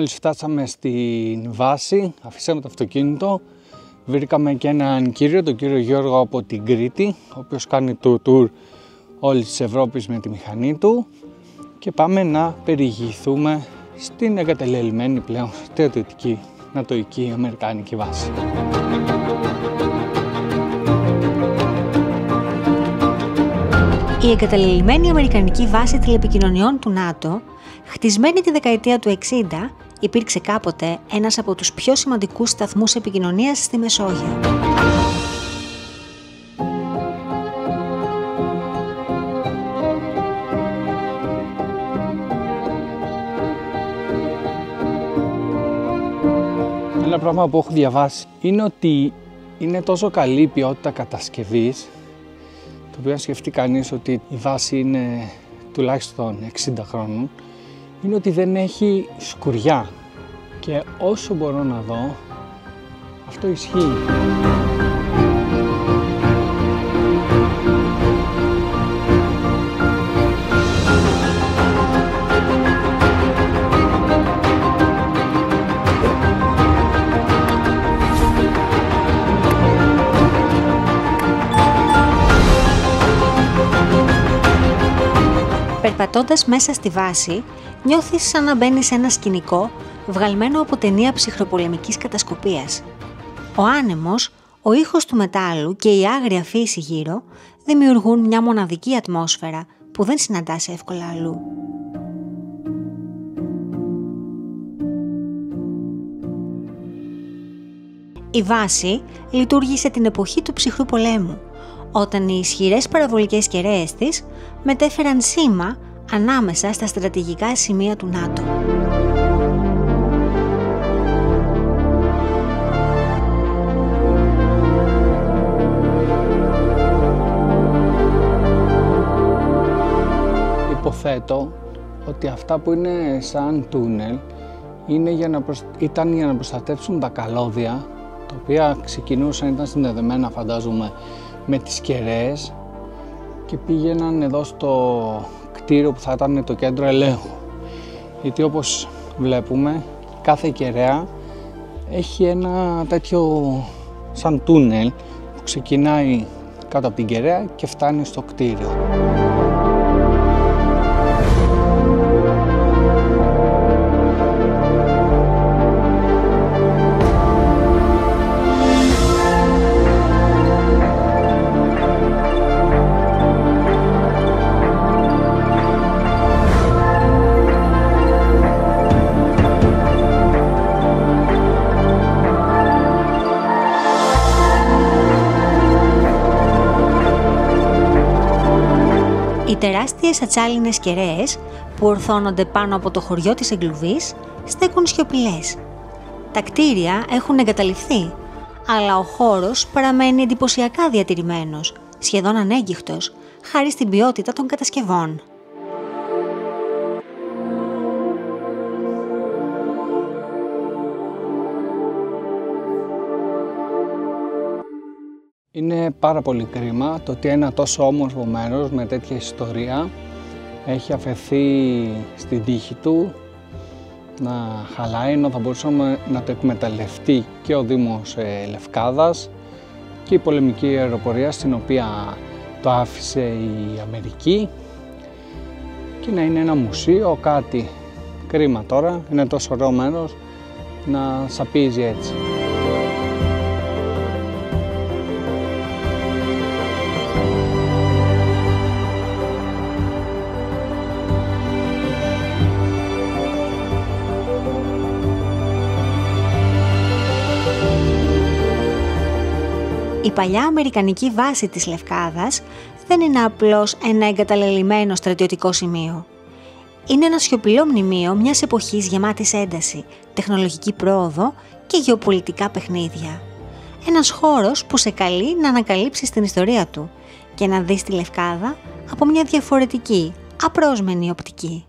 Μόλις φτάσαμε στην βάση, αφήσαμε το αυτοκίνητο, βρήκαμε και έναν κύριο, τον κύριο Γιώργο από την Κρήτη, ο οποίος κάνει το tour όλης της Ευρώπης με τη μηχανή του, και πάμε να περιηγηθούμε στην εγκαταλελειμμένη πλέον στρατιωτική νατοϊκή αμερικάνικη βάση. Η εγκαταλελειμμένη αμερικανική βάση τηλεπικοινωνιών του ΝΑΤΟ, χτισμένη τη δεκαετία του 60, υπήρξε κάποτε ένας από τους πιο σημαντικούς σταθμούς επικοινωνίας στη Μεσόγειο. Ένα πράγμα που έχω διαβάσει είναι ότι είναι τόσο καλή η ποιότητα κατασκευής, το οποίο σκεφτεί κανείς ότι η βάση είναι τουλάχιστον 60 χρόνων, είναι ότι δεν έχει σκουριά, και όσο μπορώ να δω αυτό ισχύει. Περπατώντας μέσα στη βάση, νιώθεις σαν να μπαίνεις σε ένα σκηνικό βγαλμένο από ταινία ψυχροπολεμικής κατασκοπίας. Ο άνεμος, ο ήχος του μετάλλου και η άγρια φύση γύρω δημιουργούν μια μοναδική ατμόσφαιρα που δεν συναντάς εύκολα αλλού. Η βάση λειτουργήσε την εποχή του ψυχρού πολέμου, όταν οι ισχυρές παραβολικές κεραίες της μετέφεραν σήμα ανάμεσα στα στρατηγικά σημεία του ΝΑΤΟ. Υποθέτω ότι αυτά που είναι σαν τούνελ ήταν για να προστατεύσουν τα καλώδια, τα οποία ήταν συνδεδεμένα, φαντάζομαι, με τις κεραίες, και πήγαιναν εδώ στο κτίριο που θα ήταν το κέντρο ελέγχου. Γιατί όπως βλέπουμε, κάθε κεραία έχει ένα τέτοιο σαν τούνελ που ξεκινάει κάτω από την κεραία και φτάνει στο κτίριο. Οι τεράστιες ατσάλινες κεραίες που ορθώνονται πάνω από το χωριό της Εγκλουβής στέκουν σιωπηλές. Τα κτίρια έχουν εγκαταλειφθεί, αλλά ο χώρος παραμένει εντυπωσιακά διατηρημένος, σχεδόν ανέγκυχτος, χάρη στην ποιότητα των κατασκευών. Είναι πάρα πολύ κρίμα το ότι ένα τόσο όμορφο μέρος με τέτοια ιστορία έχει αφαιθεί στην τύχη του να χαλάει, ενώ θα μπορούσαμε να το εκμεταλλευτεί και ο Δήμος Λευκάδας και η πολεμική αεροπορία, στην οποία το άφησε η Αμερική, και να είναι ένα μουσείο, κάτι. Κρίμα τώρα, είναι τόσο ωραίο μέρος να σαπίζει έτσι. Η παλιά αμερικανική βάση της Λευκάδας δεν είναι απλώς ένα εγκαταλελειμμένο στρατιωτικό σημείο. Είναι ένα σιωπηλό μνημείο μιας εποχής γεμάτης ένταση, τεχνολογική πρόοδο και γεωπολιτικά παιχνίδια. Ένας χώρος που σε καλεί να ανακαλύψεις την ιστορία του και να δεις τη Λευκάδα από μια διαφορετική, απρόσμενη οπτική.